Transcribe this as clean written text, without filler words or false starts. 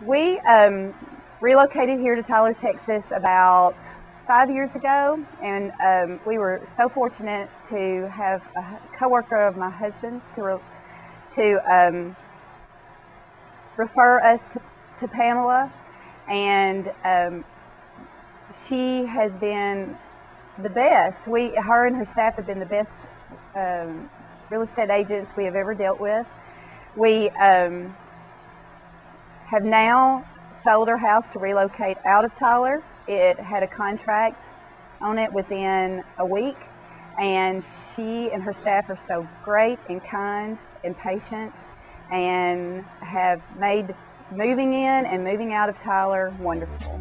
We relocated here to Tyler, Texas about 5 years ago, and we were so fortunate to have a coworker of my husband's to refer us to Pamela, and she has been the best. Her and her staff have been the best real estate agents we have ever dealt with. We have now sold our house to relocate out of Tyler. It had a contract on it within a week, and she and her staff are so great and kind and patient, and have made moving in and moving out of Tyler wonderful.